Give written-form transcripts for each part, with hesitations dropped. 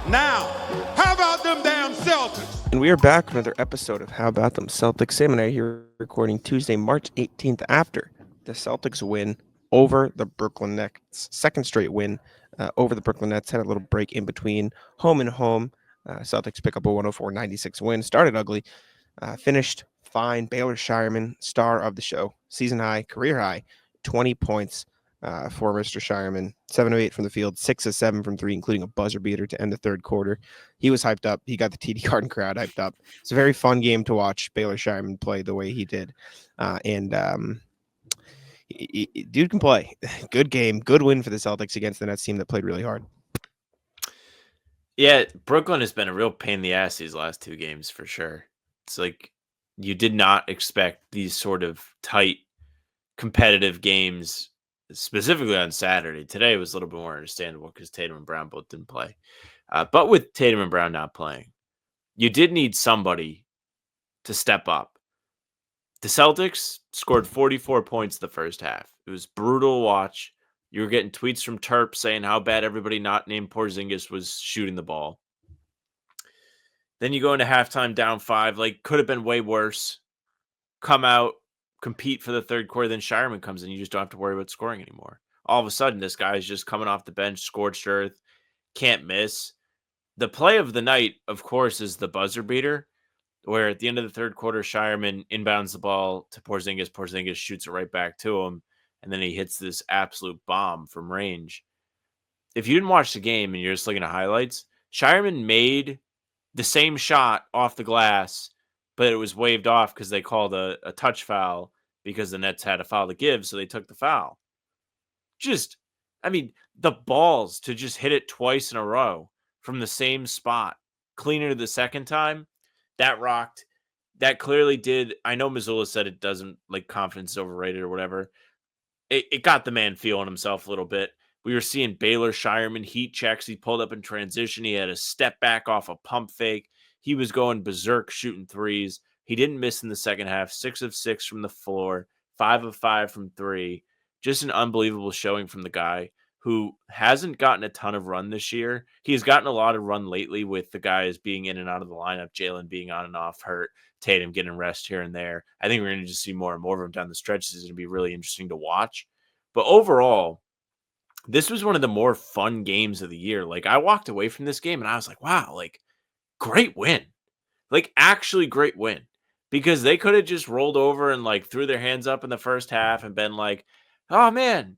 Now, how about them damn Celtics? And we are back with another episode of How About Them Celtics. Sam and I are here recording Tuesday, March 18th after the Celtics win over the Brooklyn Nets. Second straight win over the Brooklyn Nets. Had a little break in between home and home. Celtics pick up a 104-96 win. Started ugly, finished fine. Baylor Scheierman, star of the show, season high, career high, 20 points for Mr. Scheierman. 7 of 8 from the field, 6 of 7 from three, including a buzzer beater to end the third quarter. He was hyped up. He got the TD Garden crowd hyped up. It's a very fun game to watch Baylor Scheierman play the way he did. Dude can play. Good game. Good win for the Celtics against the Nets team that played really hard. Yeah, Brooklyn has been a real pain in the ass these last two games for sure. It's like you did not expect these sort of tight, competitive games, specifically on Saturday. Today was a little bit more understandable because Tatum and Brown both didn't play. But with Tatum and Brown not playing, you did need somebody to step up. The Celtics scored 44 points the first half. It was brutal to watch. You were getting tweets from Terp saying how bad everybody not named Porzingis was shooting the ball. Then you go into halftime down 5, like could have been way worse. Come out, compete for the third quarter, then Scheierman comes in. You just don't have to worry about scoring anymore. All of a sudden, this guy is just coming off the bench, scorched earth, can't miss. The play of the night, of course, is the buzzer beater, where at the end of the third quarter, Scheierman inbounds the ball to Porzingis. Porzingis shoots it right back to him, and then he hits this absolute bomb from range. If you didn't watch the game and you're just looking at highlights, Scheierman made the same shot off the glass, but it was waved off because they called a touch foul because the Nets had a foul to give, so they took the foul. The balls to just hit it twice in a row from the same spot, cleaner the second time, that rocked. That clearly did. I know Missoula said it doesn't, like, confidence is overrated or whatever. It got the man feeling himself a little bit. We were seeing Baylor Scheierman heat checks. He pulled up in transition. He had a step back off a pump fake. He was going berserk shooting threes. He didn't miss in the second half. 6 of 6 from the floor, 5 of 5 from three. Just an unbelievable showing from the guy who hasn't gotten a ton of run this year. He's gotten a lot of run lately with the guys being in and out of the lineup, Jalen being on and off hurt, Tatum getting rest here and there. I think we're going to just see more and more of him down the stretch. This is going to be really interesting to watch. But overall, this was one of the more fun games of the year. Like, I walked away from this game and I was like, wow, like, great win. Like, actually great win. Because they could have just rolled over and, like, threw their hands up in the first half and been like, oh, man,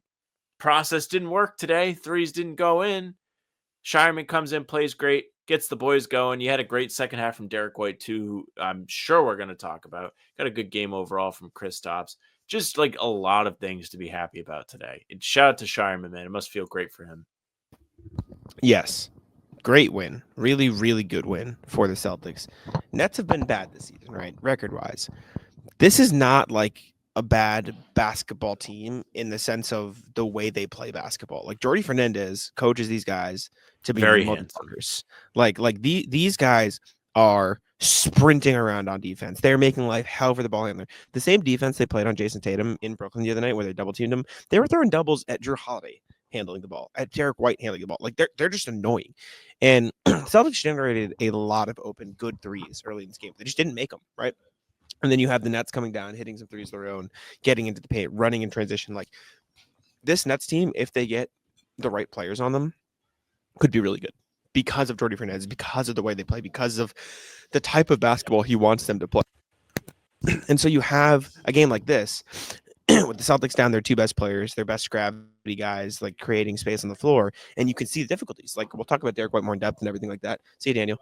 process didn't work today. Threes didn't go in. Scheierman comes in, plays great, gets the boys going. You had a great second half from Derrick White, too, who I'm sure we're going to talk about. Got a good game overall from Kristaps. Just like a lot of things to be happy about today. And shout out to Scheierman, man. It must feel great for him. Yes. Great win. Really, really good win for the Celtics. Nets have been bad this season, right? Record-wise. This is not like a bad basketball team in the sense of the way they play basketball. Like, Jordi Fernandez coaches these guys to be Very motherfuckers. These guys are sprinting around on defense. They're making life hell for the ball handler. The same defense they played on Jayson Tatum in Brooklyn the other night where they double teamed him, they were throwing doubles at Drew Holiday handling the ball, at Derrick White handling the ball. Like, they're just annoying. And Celtics generated a lot of open good threes early in this game. They just didn't make them, right? And then you have the Nets coming down, hitting some threes of their own, getting into the paint, running in transition. Like, this Nets team, if they get the right players on them, could be really good because of Jordi Fernandez, because of the way they play, because of the type of basketball he wants them to play. And so you have a game like this with the Celtics down their two best players, their best gravity guys, like creating space on the floor, and you can see the difficulties. Like, we'll talk about Derrick White more in depth and everything like that. See you, Daniel.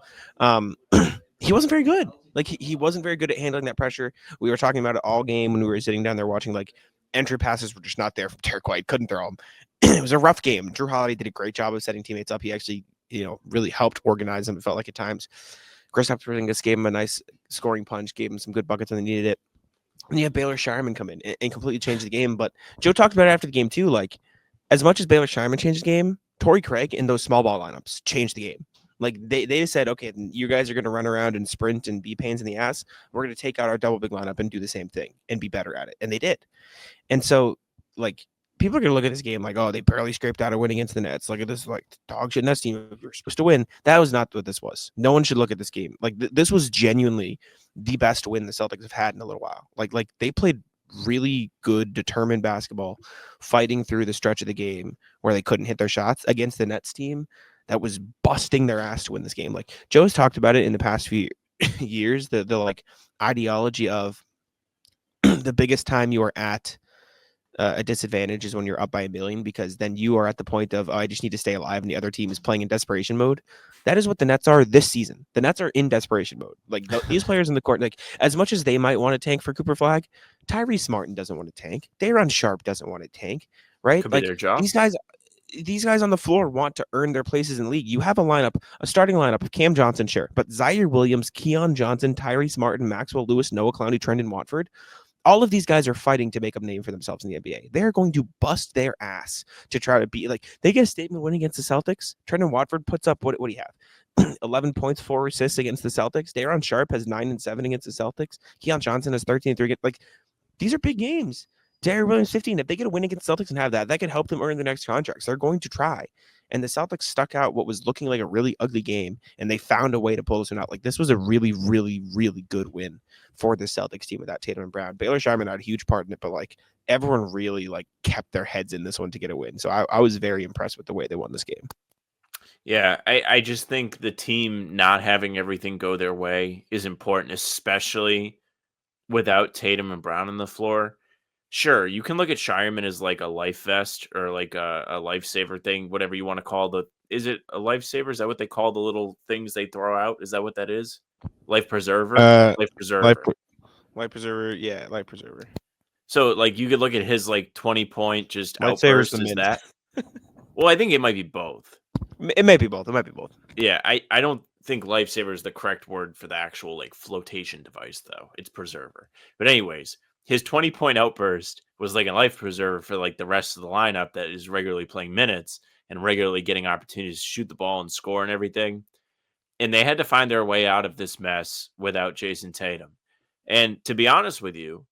He wasn't very good. Like, he wasn't very good at handling that pressure. We were talking about it all game when we were sitting down there watching. Like, entry passes were just not there from Derrick White. Couldn't throw them. It was a rough game. Drew Holiday did a great job of setting teammates up. He actually, really helped organize them. It felt like at times. Kristaps Porzingis gave him a nice scoring punch, gave him some good buckets when they needed it. And you have Baylor Scheierman come in and completely change the game. But Joe talked about it after the game too. Like, as much as Baylor Scheierman changed the game, Torrey Craig in those small ball lineups changed the game. Like, they said, okay, you guys are going to run around and sprint and be pains in the ass. We're going to take out our double big lineup and do the same thing and be better at it. And they did. And so, like, people are gonna look at this game like, oh, they barely scraped out a win against the Nets. Look at this, like dog shit Nets team. You're supposed to win. That was not what this was. No one should look at this game like this was genuinely the best win the Celtics have had in a little while. Like they played really good, determined basketball, fighting through the stretch of the game where they couldn't hit their shots against the Nets team that was busting their ass to win this game. Like Joe's talked about it in the past few years, the like ideology of the biggest time you are at a disadvantage is when you're up by 1,000,000, because then you are at the point of, oh, I just need to stay alive, and the other team is playing in desperation mode. That is what the Nets are this season. The Nets are in desperation mode. Like these players in the court, like as much as they might want to tank for Cooper Flag, Tyrese Martin doesn't want to tank. Day'Ron Sharp doesn't want to tank, right? Could Like be their job. these guys on the floor want to earn their places in the league. You have a starting lineup of Cam Johnson, sure, but Zaire Williams, Keon Johnson, Tyrese Martin, Maxwell Lewis, Noah Clowney, Trendon Watford. All of these guys are fighting to make a name for themselves in the NBA. They're going to bust their ass to try to beat. Like they get a statement win against the Celtics. Trendon Watford puts up what do you have? 11 points, 4 assists against the Celtics. Day'Ron Sharp has 9 and 7 against the Celtics. Keon Johnson has 13 and 3. Like these are big games. Derrick Williams 15. If they get a win against the Celtics and have that could help them earn the next contracts. They're going to try. And the Celtics stuck out what was looking like a really ugly game, and they found a way to pull this one out. Like this was a really, really, really good win for the Celtics team without Tatum and Brown. Baylor Scheierman had a huge part in it, but like everyone really like kept their heads in this one to get a win. So I was very impressed with the way they won this game. Yeah, I just think the team not having everything go their way is important, especially without Tatum and Brown on the floor. Sure, you can look at Scheierman as like a life vest or like a lifesaver thing, whatever you want to call the. Is it a lifesaver? Is that what they call the little things they throw out? Is that what that is? Life preserver? Life preserver. Life preserver. Yeah, life preserver. So like you could look at his like 20-point just Lifesaver's outburst as that. Well, I think it might be both. It might be both. It might be both. Yeah, I don't think lifesaver is the correct word for the actual like flotation device though. It's preserver. But anyways, his 20-point outburst was like a life preserver for like the rest of the lineup that is regularly playing minutes and regularly getting opportunities to shoot the ball and score and everything. And they had to find their way out of this mess without Jayson Tatum. And to be honest with you,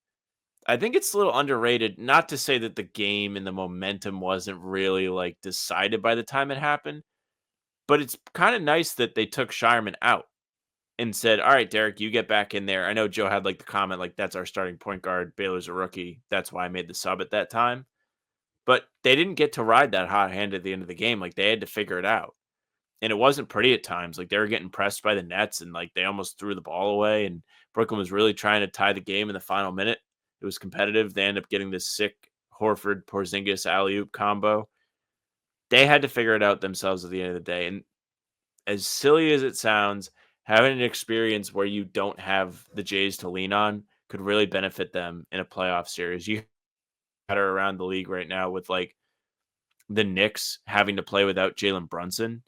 I think it's a little underrated. Not to say that the game and the momentum wasn't really like decided by the time it happened, but it's kind of nice that they took Scheierman out and said, all right, Derek, you get back in there. I know Joe had like the comment, like, that's our starting point guard. Baylor's a rookie. That's why I made the sub at that time. But they didn't get to ride that hot hand at the end of the game. Like, they had to figure it out. And it wasn't pretty at times. Like, they were getting pressed by the Nets and like they almost threw the ball away. And Brooklyn was really trying to tie the game in the final minute. It was competitive. They ended up getting this sick Horford Porzingis alley-oop combo. They had to figure it out themselves at the end of the day. And as silly as it sounds, having an experience where you don't have the Jays to lean on could really benefit them in a playoff series. You had her around the league right now with like the Knicks having to play without Jalen Brunson,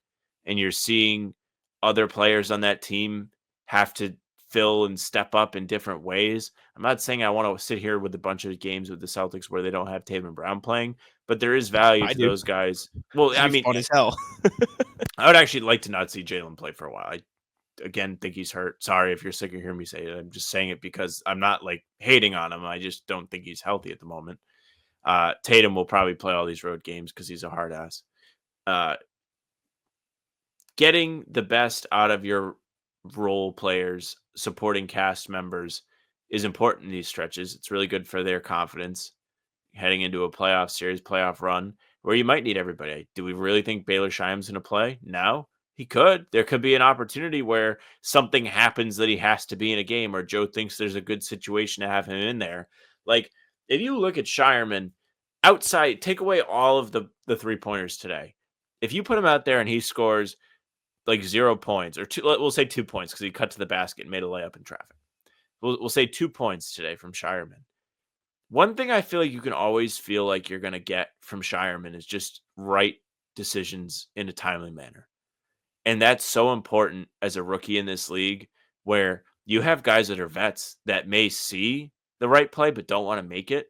and you're seeing other players on that team have to fill and step up in different ways. I'm not saying I want to sit here with a bunch of games with the Celtics where they don't have Tatum and Brown playing, but there is value to those guys. Well, I mean, fun as hell. I would actually like to not see Jalen play for a while. I again think he's hurt. Sorry if you're sick of hearing me say it. I'm just saying it because I'm not like hating on him. I just don't think he's healthy at the moment. Tatum will probably play all these road games because he's a hard ass. Getting the best out of your role players, supporting cast members is important in these stretches. It's really good for their confidence heading into a playoff series, playoff run where you might need everybody. Do we really think Baylor Scheierman's going to play? No, he could. There could be an opportunity where something happens that he has to be in a game, or Joe thinks there's a good situation to have him in there. Like, if you look at Scheierman outside, take away all of the 3-pointers today. If you put him out there and he scores like 0 points, or we'll say 2 points because he cut to the basket and made a layup in traffic. We'll say 2 points today from Scheierman. One thing I feel like you can always feel like you're going to get from Scheierman is just right decisions in a timely manner. And that's so important as a rookie in this league, where you have guys that are vets that may see the right play but don't want to make it.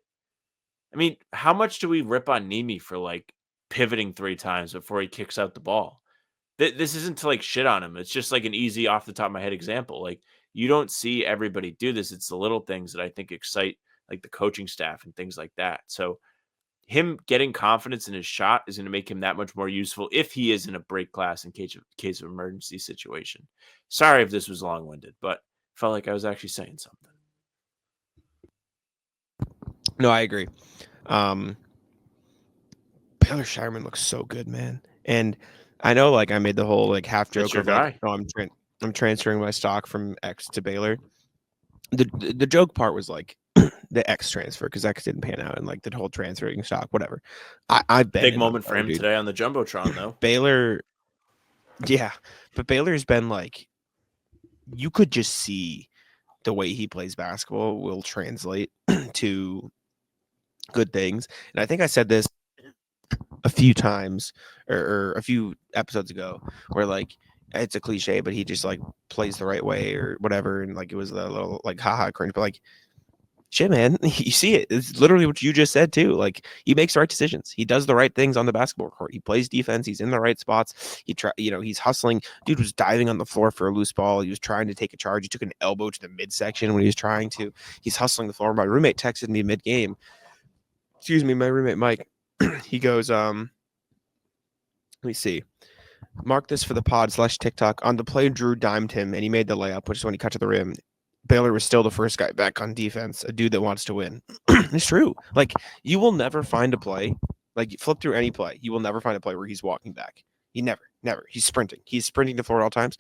I mean, how much do we rip on Nemi for like pivoting 3 times before he kicks out the ball? This isn't to like shit on him. It's just like an easy off the top of my head example. Like, you don't see everybody do this. It's the little things that I think excite like the coaching staff and things like that. So him getting confidence in his shot is going to make him that much more useful if he is in a break glass in case of emergency situation. Sorry if this was long-winded, but felt like I was actually saying something. No, I agree. Baylor Scheierman looks so good, man. And I know, like, I made the whole like half That's joke your of like, guy. oh, I'm transferring my stock from X to Baylor. The joke part was like the X transfer because X didn't pan out, and like the whole transferring stock, whatever. I've been Big in on moment for Baylor, him dude. today on the Jumbotron, though. Baylor, yeah, but Baylor's been like, you could just see the way he plays basketball will translate to good things. And I think I said this a few times or a few episodes ago where like it's a cliche, but he just like plays the right way or whatever. And like it was a little like haha cringe, but like shit, man, you see it. It's literally what you just said too. Like he makes the right decisions. He does the right things on the basketball court. He plays defense. He's in the right spots. He's hustling. Dude was diving on the floor for a loose ball. He was trying to take a charge. He took an elbow to the midsection when he was trying to. He's hustling the floor. My roommate texted me mid game. Excuse me, my roommate Mike. He goes, let me see. Mark this for the pod / TikTok. On the play, Drew dimed him and he made the layup, which is when he cut to the rim. Baylor was still the first guy back on defense, a dude that wants to win. It's true. Like, you will never find a play. Like, flip through any play. You will never find a play where he's walking back. He never. He's sprinting. He's sprinting the floor at all times.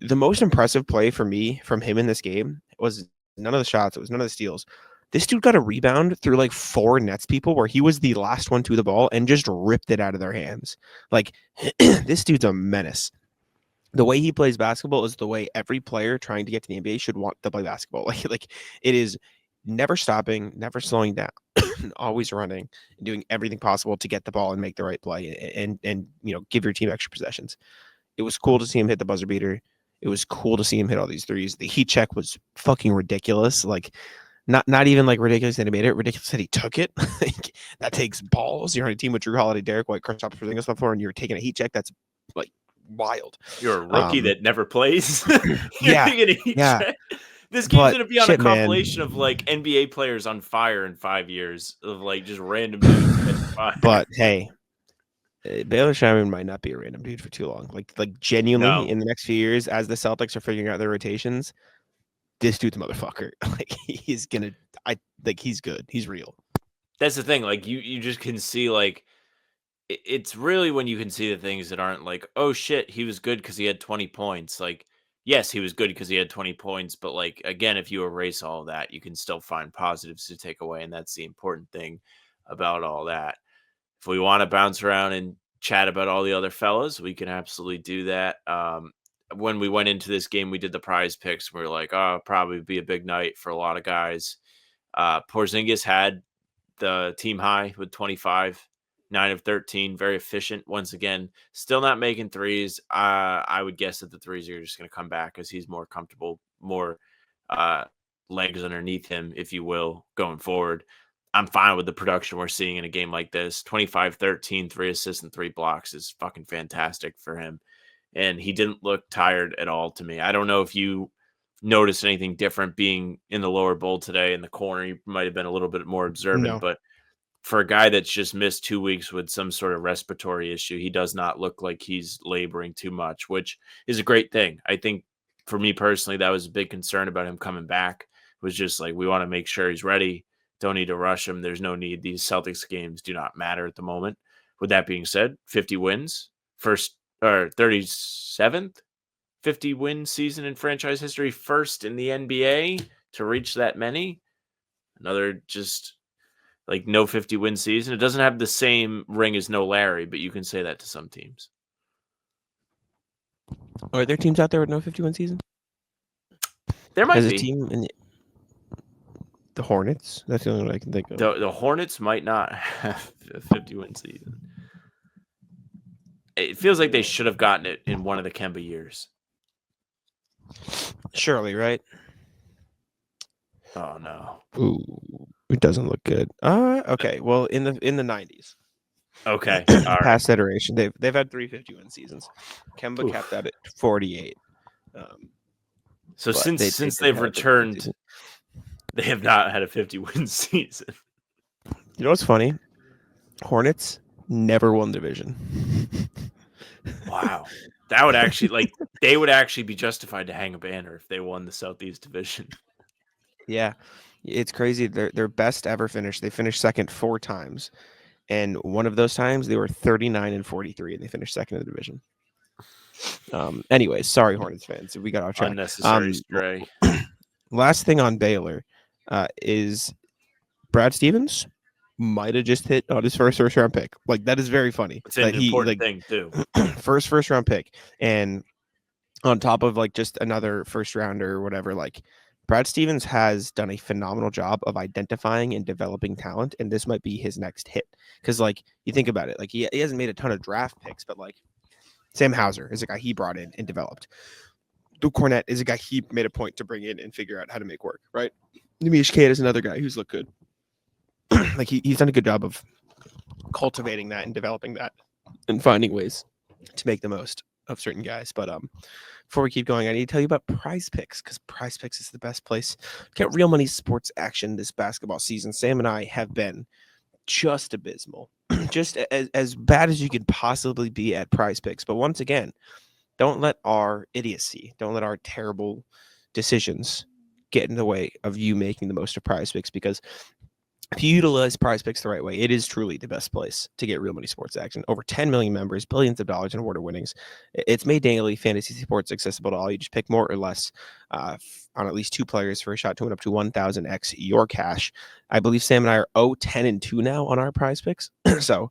The most impressive play for me from him in this game was none of the shots. It was none of the steals. This dude got a rebound through like 4 Nets people where he was the last one to the ball and just ripped it out of their hands. Like, this dude's a menace. The way he plays basketball is the way every player trying to get to the NBA should want to play basketball. Like it is never stopping, never slowing down, always running and doing everything possible to get the ball and make the right play and give your team extra possessions. It was cool to see him hit the buzzer beater. It was cool to see him hit all these threes. The heat check was fucking ridiculous. Like not even like ridiculous that he made it, ridiculous that he took it. Like, that takes balls. You're on a team with Drew Holiday, Derrick White, Kristaps Porzingis on the floor, and you're taking a heat check. That's like wild. You're a rookie that never plays. Yeah. This game's But going to be on shit, a compilation of like NBA players on fire in 5 years of like just random dudes getting fire. But hey, Baylor Scheierman might not be a random dude for too long. Like genuinely, in the next few years, as the Celtics are figuring out their rotations, this dude's a motherfucker. Like he's good. He's real. That's the thing. Like you just can see like it's really when you can see the things that aren't like, oh shit, he was good because he had 20 points. Like, yes, he was good because he had 20 points, but like again, if you erase all of that, you can still find positives to take away, and that's the important thing about all that. If we want to bounce around and chat about all the other fellas, we can absolutely do that. When we went into this game, we did the prize picks. We were like, oh, probably be a big night for a lot of guys. Porzingis had the team high with 25, 9 of 13, very efficient. Once again, still not making threes. I would guess that the threes are just going to come back as he's more comfortable, more legs underneath him, if you will, going forward. I'm fine with the production we're seeing in a game like this. 25, 13, 3 assists and 3 blocks is fucking fantastic for him. And he didn't look tired at all to me. I don't know if you noticed anything different being in the lower bowl today in the corner. You might have been a little bit more observant, but for a guy that's just missed 2 weeks with some sort of respiratory issue, he does not look like he's laboring too much, which is a great thing. I think for me personally, that was a big concern about him coming back. It was just like, we want to make sure he's ready. Don't need to rush him. There's no need. These Celtics games do not matter at the moment. With that being said, 50 wins, first or 37th 50 win season in franchise history, first in the NBA to reach that many. Another just like no 50 win season. It doesn't have the same ring as no Larry, but you can say that to some teams. Are there teams out there with no 51 season? There might be. A team in the Hornets. That's the only one I can think of. The Hornets might not have a 50 win season. It feels like they should have gotten it in one of the Kemba years. Surely, right? Oh no. Ooh, it doesn't look good. Okay. Well, in the 90s. Okay. All right. Past iteration, they've had 3 50-win seasons. Kemba capped that at 48. So since they've returned, they have not had a 50-win season. You know what's funny? Hornets never won the division. Wow. That would actually they would actually be justified to hang a banner if they won the Southeast Division. Yeah, it's crazy. Their best ever finish. They finished second 4 times, and one of those times they were 39-43, and they finished second in the division. Anyways, sorry, Hornets fans, we got off track. Unnecessary stray. Last thing on Baylor is Brad Stevens might have just hit on his first round pick. Like, that is very funny. It's an important thing too. first round pick, and on top of like just another first rounder or whatever, like Brad Stevens has done a phenomenal job of identifying and developing talent, and this might be his next hit. Because like you think about it, like he hasn't made a ton of draft picks, but like Sam Hauser is a guy he brought in and developed. Luke Cornett is a guy he made a point to bring in and figure out how to make work, right? Nimish Kate is another guy who's looked good. Like he's done a good job of cultivating that and developing that and finding ways to make the most of certain guys. But before we keep going, I need to tell you about PrizePicks, because PrizePicks is the best place to get real money sports action this basketball season. Sam and I have been just abysmal, just as bad as you could possibly be at PrizePicks. But once again, don't let our idiocy, don't let our terrible decisions get in the way of you making the most of PrizePicks, because if you utilize PrizePicks the right way, it is truly the best place to get real money sports action. Over 10 million members, billions of dollars in award winnings. It's made daily fantasy sports accessible to all. You just pick more or less on at least 2 players for a shot to win up to 1,000x your cash. I believe Sam and I are 0-10-2 now on our PrizePicks. So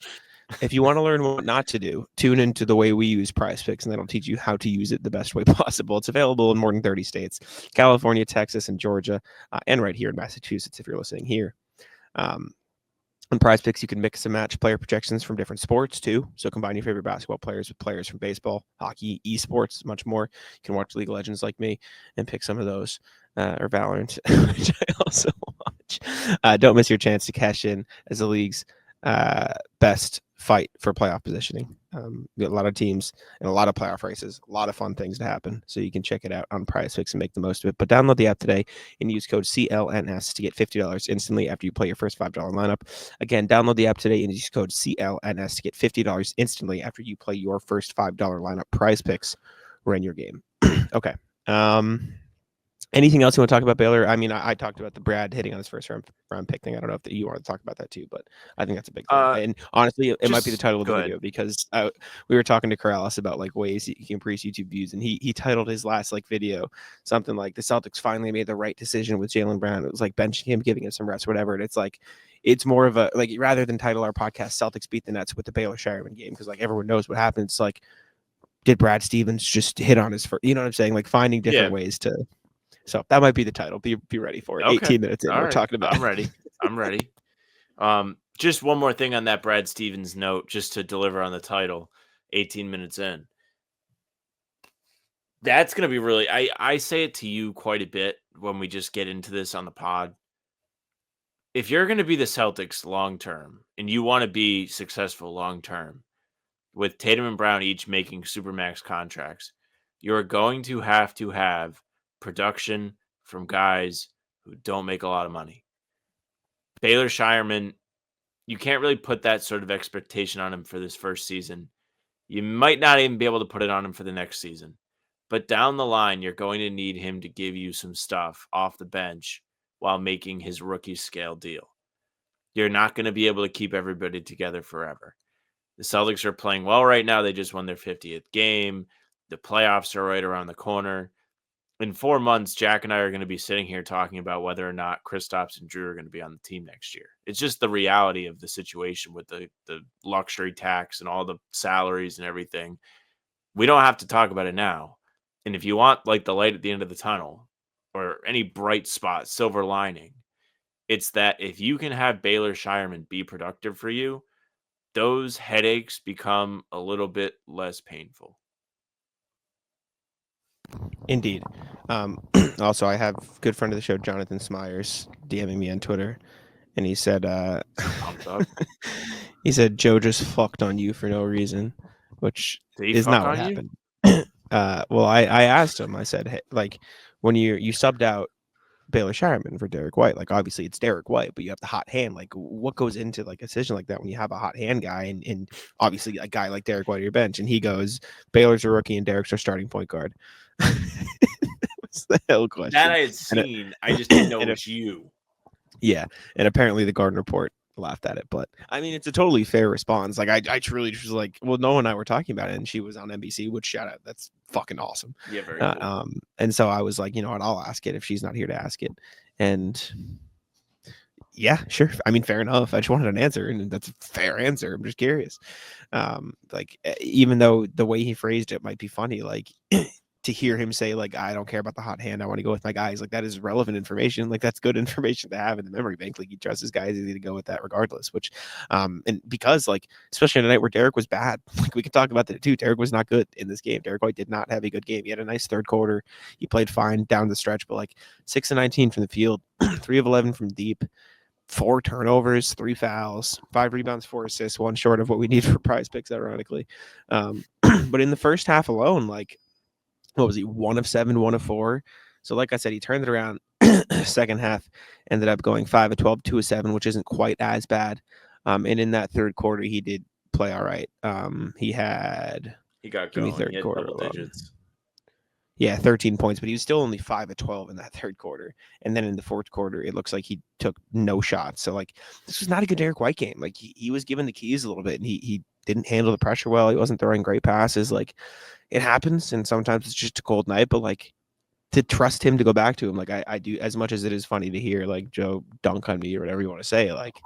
if you want to learn what not to do, tune into the way we use PrizePicks, and that'll teach you how to use it the best way possible. It's available in more than 30 states, California, Texas, and Georgia, and right here in Massachusetts if you're listening here. On PrizePicks, you can mix and match player projections from different sports too. So combine your favorite basketball players with players from baseball, hockey, esports, much more. You can watch League of Legends like me and pick some of those, or Valorant, which I also watch. Don't miss your chance to cash in as the league's best fight for playoff positioning. A lot of teams and a lot of playoff races, a lot of fun things to happen. So you can check it out on PrizePicks and make the most of it. But download the app today and use code CLNS to get $50 instantly after you play your first $5 lineup. Again, download the app today and use code CLNS to get $50 instantly after you play your first $5 lineup. PrizePicks, run your game. Okay. Anything else you want to talk about, Baylor? I mean, I talked about the Brad hitting on his first round pick thing. I don't know if you want to talk about that too, but I think that's a big thing. And honestly, it might be the title of the video, because we were talking to Corrales about like ways he can increase YouTube views, and he titled his last like video something like "The Celtics finally made the right decision with Jaylen Brown." It was like benching him, giving him some rest, whatever. And it's like, it's more of a like, rather than title our podcast "Celtics beat the Nets" with the Baylor Scheierman game, because like everyone knows what happened. It's like, did Brad Stevens just hit on his first? You know what I'm saying? Like finding different ways to. So that might be the title. Be ready for it. Okay. 18 minutes in, we're talking about. I'm ready. Just one more thing on that Brad Stevens note, just to deliver on the title. 18 minutes in. That's going to be really. I say it to you quite a bit when we just get into this on the pod. If you're going to be the Celtics long term and you want to be successful long term, with Tatum and Brown each making supermax contracts, you're going to have production from guys who don't make a lot of money. Baylor Scheierman, you can't really put that sort of expectation on him for this first season. You might not even be able to put it on him for the next season. But down the line, you're going to need him to give you some stuff off the bench while making his rookie scale deal. You're not going to be able to keep everybody together forever. The Celtics are playing well right now. They just won their 50th game. The playoffs are right around the corner. In 4 months, Jack and I are going to be sitting here talking about whether or not Kristaps and Drew are going to be on the team next year. It's just the reality of the situation with the luxury tax and all the salaries and everything. We don't have to talk about it now. And if you want like the light at the end of the tunnel or any bright spot, silver lining, it's that if you can have Baylor Scheierman be productive for you, those headaches become a little bit less painful. Indeed. Also, I have a good friend of the show, Jonathan Smyers, DMing me on Twitter, and he said, pumped up. He said Joe just fucked on you for no reason, which is not what happened. Well, I asked him. I said, hey, like when you subbed out Baylor Scheierman for Derrick White. Like, obviously it's Derrick White, but you have the hot hand. Like, what goes into like a decision like that when you have a hot hand guy and obviously a guy like Derrick White on your bench, and he goes, Baylor's a rookie and Derrick's our starting point guard. What's the hell question? That I had seen. I just didn't know it was you. Yeah, and apparently the Garden Report laughed at it, but I mean, it's a totally fair response. Like, I truly just was like, well, Noah and I were talking about it, and she was on NBC, which shout out, that's fucking awesome. Yeah, very cool. And so I was like, you know what, I'll ask it if she's not here to ask it, and yeah, sure. I mean, fair enough. I just wanted an answer, and that's a fair answer. I'm just curious. Like, even though the way he phrased it might be funny, like to hear him say, like, I don't care about the hot hand, I want to go with my guys, like, that is relevant information. Like, that's good information to have in the memory bank. Like, he trusts his guys, he's going to go with that regardless, which and because, like, especially on a night where Derrick was bad, like, we could talk about that too. Derrick was not good in this game. Derrick White did not have a good game. He had a nice third quarter, he played fine down the stretch, but like 6 of 19 from the field, 3 of 11 from deep, 4 turnovers, 3 fouls, 5 rebounds, 4 assists, 1 short of what we need for PrizePicks, ironically. But in the first half alone, like, what was he? 1 of 7, 1 of 4. So, like I said, he turned it around. Second half ended up going 5 of 12, 2 of 7, which isn't quite as bad. And in that third quarter, he did play all right. He got going. Third He had quarter double digits. Yeah, 13 points, but he was still only 5 of 12 in that third quarter. And then in the fourth quarter, it looks like he took no shots. So, like, this was not a good Derrick White game. Like, he was given the keys a little bit, and he didn't handle the pressure well. He wasn't throwing great passes. Like, it happens, and sometimes it's just a cold night, but, like, to trust him to go back to him, like, I do, as much as it is funny to hear, like, Joe dunk on me or whatever you want to say, like,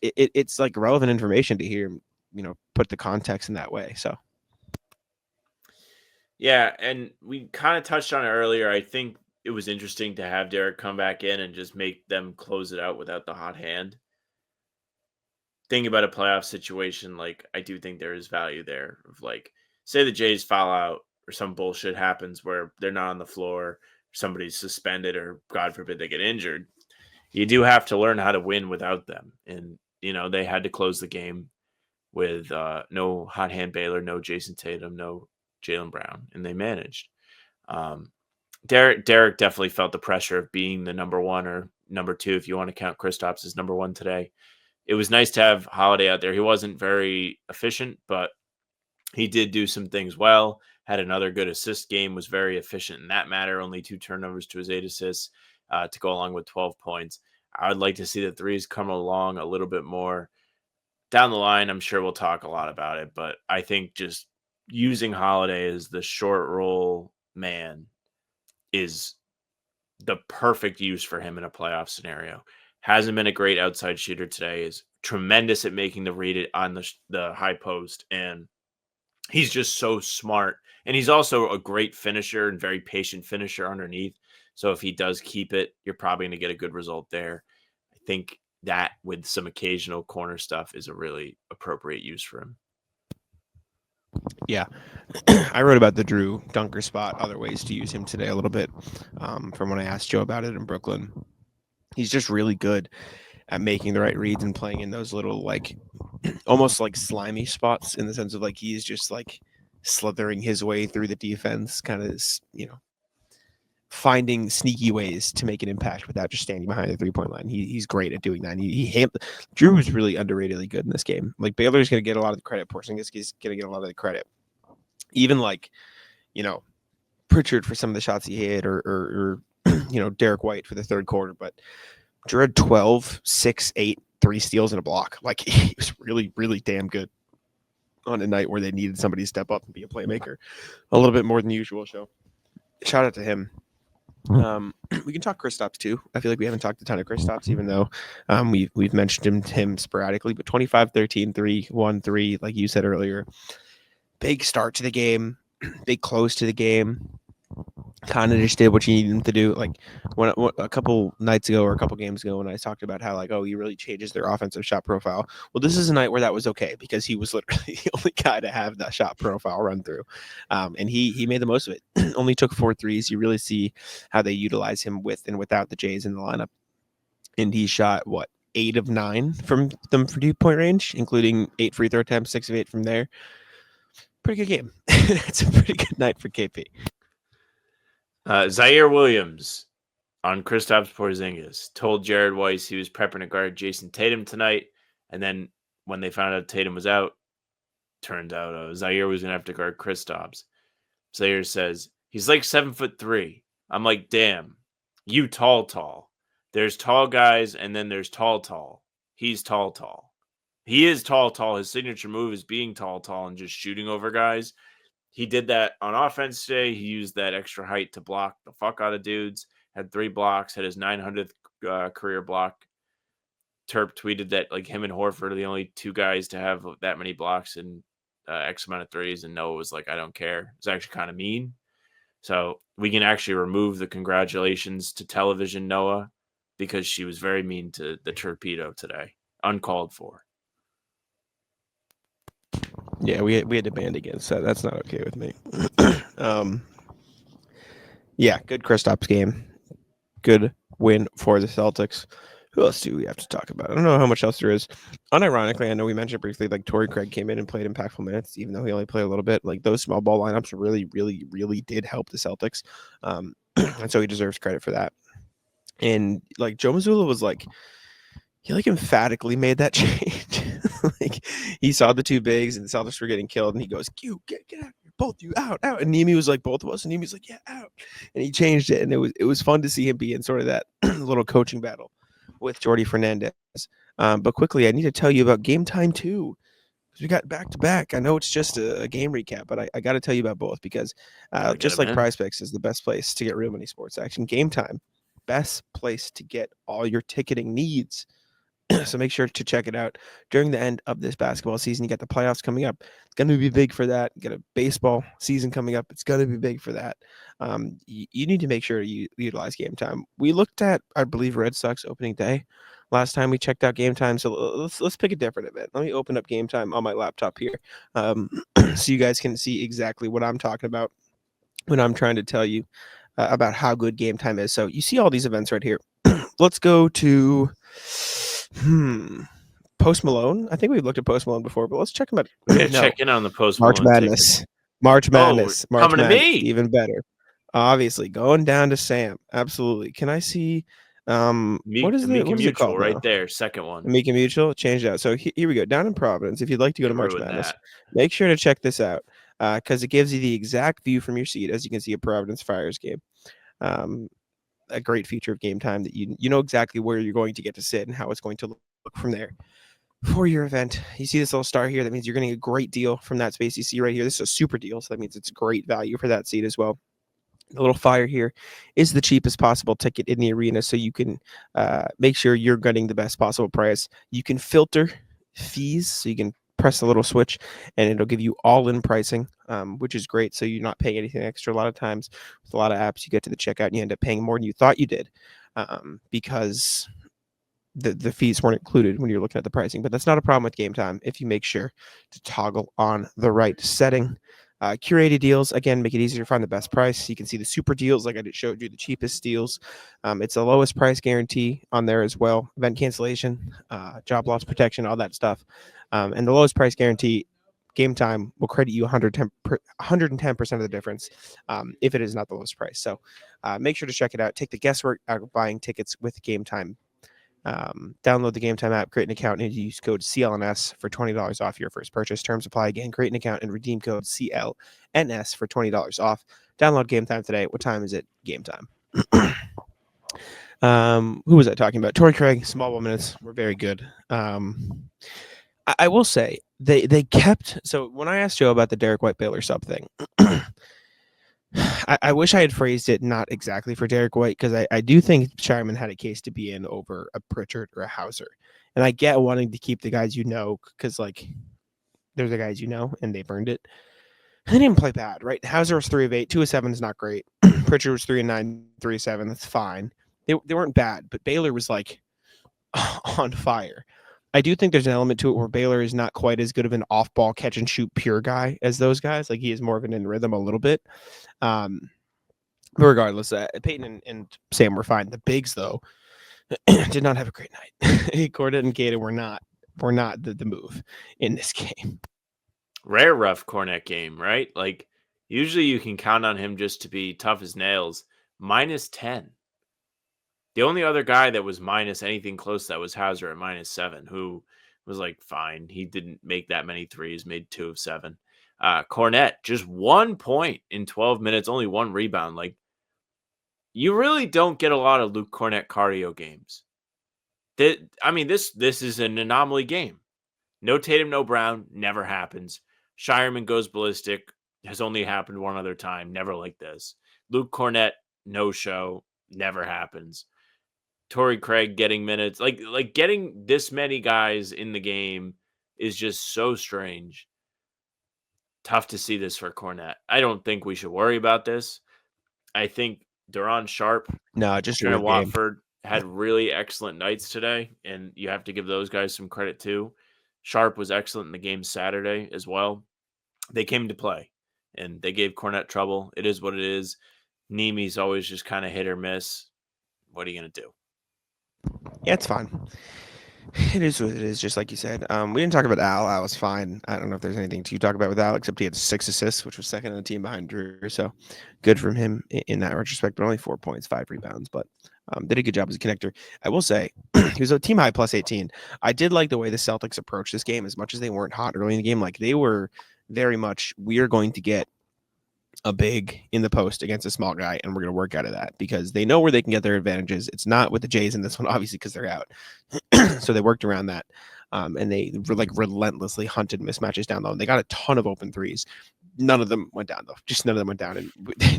it's, like, relevant information to hear him, you know, put the context in that way, so. Yeah, and we kind of touched on it earlier. I think it was interesting to have Derrick come back in and just make them close it out without the hot hand. Thinking about a playoff situation, like, I do think there is value there of, like, say the Jays foul out or some bullshit happens where they're not on the floor, or somebody's suspended, or God forbid they get injured. You do have to learn how to win without them. And, you know, they had to close the game with no hot hand Baylor, no Jayson Tatum, no Jaylen Brown, and they managed. Derrick definitely felt the pressure of being the number 1 or number 2, if you want to count Kristaps as number 1 today. It was nice to have Holiday out there. He wasn't very efficient, but he did do some things well. Had another good assist game, was very efficient in that matter. Only 2 turnovers to his 8 assists to go along with 12 points. I would like to see the threes come along a little bit more down the line. I'm sure we'll talk a lot about it, but I think just using Holiday as the short roll man is the perfect use for him in a playoff scenario. Hasn't been a great outside shooter today, is tremendous at making the read on the high post, and he's just so smart. And he's also a great finisher and very patient finisher underneath. So if he does keep it, you're probably going to get a good result there. I think that with some occasional corner stuff is a really appropriate use for him. Yeah, I wrote about the Drew dunker spot, other ways to use him today a little bit from when I asked Joe about it in Brooklyn. He's just really good at making the right reads and playing in those little, like, almost like slimy spots, in the sense of, like, he's just, like, slithering his way through the defense, kind of, you know, finding sneaky ways to make an impact without just standing behind the 3-point line. He's great at doing that. And Drew is really underratedly good in this game. Like, Baylor's going to get a lot of the credit. Porzingis is going to get a lot of the credit. Even, like, you know, Pritchard for some of the shots he hit, or you know, Derrick White for the third quarter. But Drew had 12, 6, 8, 3 steals and a block. Like, he was really, really damn good on a night where they needed somebody to step up and be a playmaker a little bit more than usual. So shout out to him. We can talk Kristaps too. I feel like we haven't talked a ton of Kristaps, even though we've mentioned him sporadically. But 25, 13, 3, 1, 3, like you said earlier. Big start to the game, big close to the game. Kind of just did what you needed him to do. Like, when a couple nights ago or a couple games ago, when I talked about how, like, oh, he really changes their offensive shot profile. Well, this is a night where that was okay, because he was literally the only guy to have that shot profile run through, and he made the most of it. Only took 4 threes. You really see how they utilize him with and without the Jays in the lineup. And he shot 8 of 9 from them for 2-point range, including 8 free throw attempts, 6 of 8 from there. Pretty good game. It's a pretty good night for KP. Zaire Williams on Kristaps Porzingis. Told Jared Weiss he was prepping to guard Jayson Tatum tonight. And then when they found out Tatum was out, turns out Zaire was going to have to guard Kristaps. Zaire says, he's like 7'3". I'm like, damn, you tall. There's tall guys, and then there's tall. He's tall. He is tall. His signature move is being tall, and just shooting over guys. He did that on offense today. He used that extra height to block the fuck out of dudes. Had 3 blocks, had his 900th career block. Terp tweeted that like him and Horford are the only 2 guys to have that many blocks and X amount of threes. And Noah was like, I don't care. It's actually kind of mean. So we can actually remove the congratulations to television Noah because she was very mean to the Torpedo today. Uncalled for. Yeah, we had to band against that. That's not okay with me. Yeah, good Kristaps game. Good win for the Celtics. Who else do we have to talk about? I don't know how much else there is. Unironically, I know we mentioned briefly, like Torrey Craig came in and played impactful minutes, even though he only played a little bit. Like those small ball lineups really did help the Celtics. And so he deserves credit for that. And like Joe Mazzulla was like, he like emphatically made that change. Like he saw the 2 bigs and the Celtics were getting killed, and he goes, "You get out, both you out." And Nimi was like, "Both of us," and Nimi's like, "Yeah, out." And he changed it, and it was fun to see him be in sort of that little coaching battle with Jordi Fernandez. But quickly, I need to tell you about Game Time 2. We got back to back. I know it's just a game recap, but I got to tell you about both because just like PrizePicks is the best place to get real money sports action. Game Time, best place to get all your ticketing needs. So make sure to check it out during the end of this basketball season. You got the playoffs coming up. It's going to be big for that. You got a baseball season coming up. It's going to be big for that. You need to make sure you utilize Game Time. We looked at, I believe, Red Sox opening day last time we checked out Game Time. So let's pick a different event. Let me open up Game Time on my laptop here, so you guys can see exactly what I'm talking about when I'm trying to tell you about how good Game Time is. So you see all these events right here. Let's go to Post Malone. I think we've looked at Post Malone before, but let's check him out. Check in on the Post March Malone Madness. ticket. March Madness. March coming Madness, to me. even better. Obviously, going down to Sam. Absolutely. Can I see what is it called right now? there, second one. Amica Mutual, change it out. So here we go. Down in Providence, if you'd like to go to March Madness, make sure to check this out because it gives you the exact view from your seat, as you can see a Providence Friars game. A great feature of Game Time that you know exactly where you're going to get to sit and how it's going to look from there. For your event, you see this little star here. That means you're getting a great deal from that space you see right here. This is a super deal, so that means it's great value for that seat as well. The little fire here is the cheapest possible ticket in the arena, so you can make sure you're getting the best possible price. You can filter fees, so you can press the little switch, and it'll give you all-in pricing, which is great, so you're not paying anything extra. A lot of times with a lot of apps, you get to the checkout and you end up paying more than you thought you did because the fees weren't included when you're looking at the pricing. But that's not a problem with Game Time if you make sure to toggle on the right setting. Curated deals, again, make it easier to find the best price. You can see the super deals, like I just showed you, the cheapest deals. It's the lowest price guarantee on there as well. Event cancellation, job loss protection, all that stuff. And the lowest price guarantee, Game Time will credit you 110% of the difference if it is not the lowest price. So make sure to check it out. Take the guesswork out of buying tickets with Game Time. Download the Game Time app, create an account, and use code CLNS for $20 off your first purchase. Terms apply. Again, create an account and redeem code CLNS for $20 off. Download Game Time today. What time is it? Game Time. Who was I talking about? Torrey Craig, small ball minutes were very good. I will say they kept. So when I asked Joe about the Derrick White Baylor sub thing, I wish I had phrased it not exactly for Derrick White, because I do think Scheierman had a case to be in over a Pritchard or a Hauser. And I get wanting to keep the guys you know, because like they're the guys you know and they've earned it. They didn't play bad, right? Hauser was 3 of 8, 2 of 7 is not great. Pritchard was 3 of 9, 3 of 7. That's fine. They weren't bad, but Baylor was like on fire. I do think there's an element to it where Baylor is not quite as good of an off-ball catch and shoot pure guy as those guys. Like he is more of an in rhythm a little bit. But regardless, Peyton and Sam were fine. The bigs, though, did not have a great night. Gordon and Gator were not the move in this game. Rare rough Cornet game, right? Like usually you can count on him just to be tough as nails. -10. The only other guy that was minus anything close to that was Hauser at -7, who was like fine. He didn't make that many threes, made 2 of 7. Cornette, just 1 point in 12 minutes, only 1 rebound. Like, you really don't get a lot of Luke Cornette cardio games. This is an anomaly game. No Tatum, no Brown, never happens. Scheierman goes ballistic, has only happened one other time, never like this. Luke Cornette, no show, never happens. Torrey Craig getting minutes, like getting this many guys in the game is just so strange. Tough to see this for Cornette. I don't think we should worry about this. I think Duron Sharp, No, just Trent your game. Watford had really excellent nights today, and you have to give those guys some credit too. Sharp was excellent in the game Saturday as well. They came to play, and they gave Cornette trouble. It is what it is. Nemi's always just kind of hit or miss. What are you going to do? Yeah, it's fine. It is what it is, just like you said. We didn't talk about Al. Al was fine. I don't know if there's anything to talk about with Al, except he had 6 assists, which was second on the team behind Drew. So good from him in that retrospect, but only 4 points, 5 rebounds. But did a good job as a connector. I will say he was a team high plus 18. I did like the way the Celtics approached this game, as much as they weren't hot early in the game. Like, they were very much, we are going to get a big in the post against a small guy, and we're going to work out of that because they know where they can get their advantages. It's not with the Jays in this one, obviously, because they're out. So they worked around that, and they relentlessly hunted mismatches down low. And they got a ton of open threes. None of them went down, though. Just none of them went down. And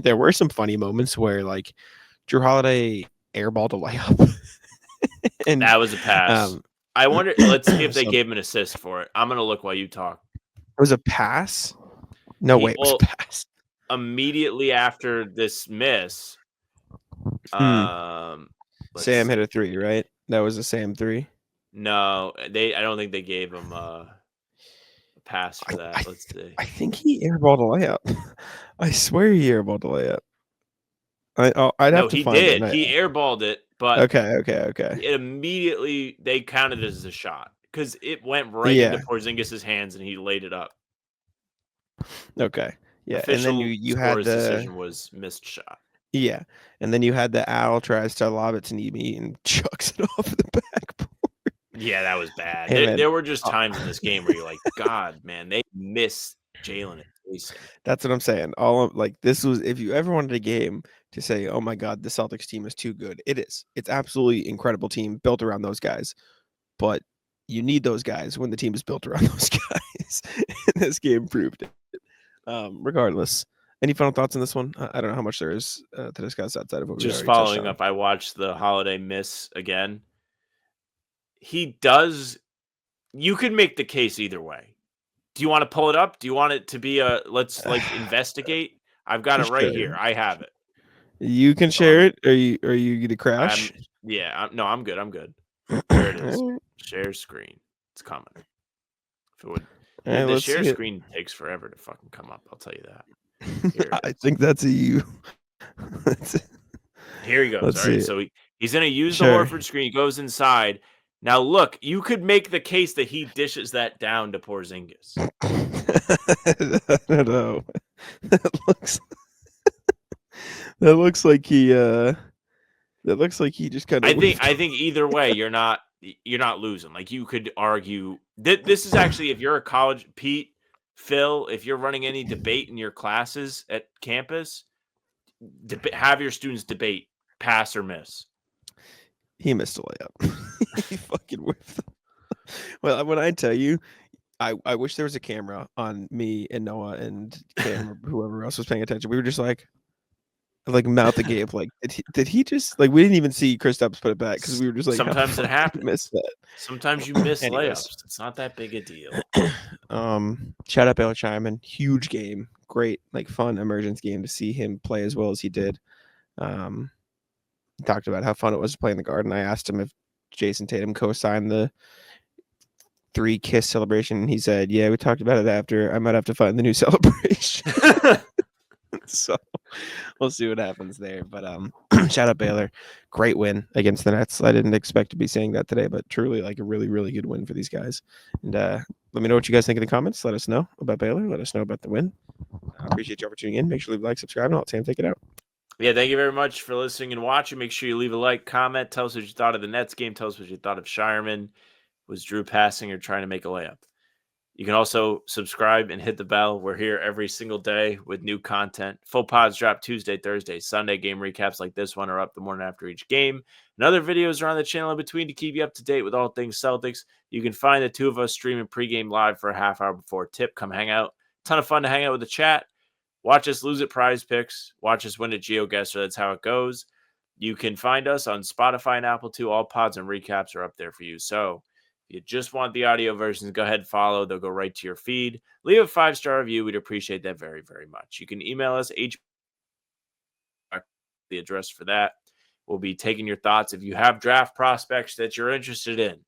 there were some funny moments where, like, Drew Holiday airballed a layup. And that was a pass. I wonder, let's see if they gave him an assist for it. I'm going to look while you talk. It was a pass? No, wait, it was a pass. Immediately after this miss, Sam hit a 3, right? That was a Sam 3. No, I don't think they gave him a pass for that. Let's see. I think he airballed a layup. I swear he airballed a layup. I'd have to find it. No, he did. He airballed it, but okay. It immediately they counted it as a shot because it went right into Porzingis' hands and he laid it up. Okay. Yeah, Official and then you had the decision was missed shot. Yeah, and then you had the Al tries to lob it to Nemi and chucks it off the backboard. Yeah, that was bad. Hey, there were just times in this game where you're like, God, man, they missed Jalen and Jayson. That's what I'm saying. This was, if you ever wanted a game to say, oh my God, the Celtics team is too good, it is. It's absolutely incredible team built around those guys, but you need those guys when the team is built around those guys. And this game proved it. Regardless, any final thoughts on this one? I don't know how much there is to discuss outside of what we just following up. I watched the Holiday miss again. He does. You could make the case either way. Do you want to pull it up? Do you want it to be let's investigate? I've got it right here. I have it. You can share it. Are you gonna crash? I'm good. I'm good. There it is. Share screen. It's coming. If it would. The share screen takes forever to fucking come up. I'll tell you that. I think that's a you. Here he goes. All right. So he's going to use the Horford screen. He goes inside. Now, look, you could make the case that he dishes that down to Porzingis. I don't know. That looks like he just kind of. I think either way, you're not losing. Like, you could argue that this is actually, if you're a college, Pete, Phil, if you're running any debate in your classes at campus, have your students debate pass or miss. He missed a layup. He fucking whiffed. Well, when I tell you, I wish there was a camera on me and Noah and Cam or whoever else was paying attention. We were just like mouth agape. Like, did he just, like, we didn't even see Kristaps put it back because we were just like, sometimes it happens. Missed that. Sometimes you miss layups. It's not that big a deal. Shout out Baylor Scheierman. Huge game. Great, like, fun emergence game to see him play as well as he did. He talked about how fun it was to play in the Garden. I asked him if Jayson Tatum co-signed the 3 kiss celebration, and he said, yeah, we talked about it after. I might have to find the new celebration. So we'll see what happens there. But shout out Baylor. Great win against the Nets. I didn't expect to be saying that today, but truly, like, a really, really good win for these guys. And let me know what you guys think in the comments. Let us know about Baylor. Let us know about the win. I appreciate you for tuning in. Make sure to leave a like, subscribe, and I'll let Sam take it out. Yeah, thank you very much for listening and watching. Make sure you leave a like, comment, tell us what you thought of the Nets game, tell us what you thought of Scheierman. Was Drew passing or trying to make a layup? You can also subscribe and hit the bell. We're here every single day with new content. Full pods drop Tuesday, Thursday, Sunday. Game recaps like this one are up the morning after each game. And other videos are on the channel in between to keep you up to date with all things Celtics. You can find the two of us streaming pregame live for a half hour before tip. Come hang out. Ton of fun to hang out with the chat. Watch us lose at PrizePicks. Watch us win at GeoGuessr. That's how it goes. You can find us on Spotify and Apple too. All pods and recaps are up there for you. So if you just want the audio versions, go ahead and follow. They'll go right to your feed. Leave a 5-star review. We'd appreciate that very, very much. You can email us, the address for that. We'll be taking your thoughts. If you have draft prospects that you're interested in,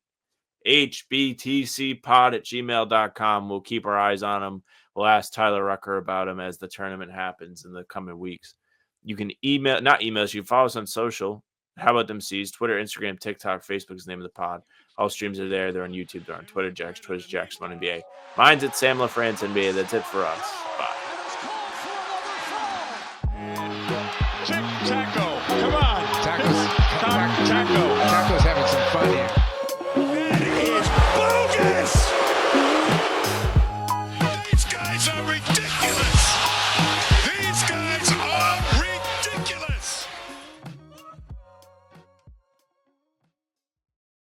hbtcpod@gmail.com. We'll keep our eyes on them. We'll ask Tyler Rucker about them as the tournament happens in the coming weeks. You can you can follow us on social. How about them C's? Twitter, Instagram, TikTok, Facebook is the name of the pod. All streams are there. They're on YouTube. They're on Twitter. Twitter's Jackson NBA. Mine's at Sam LaFrance NBA. That's it for us. Bye. Taco, come on. Taco's having some fun here.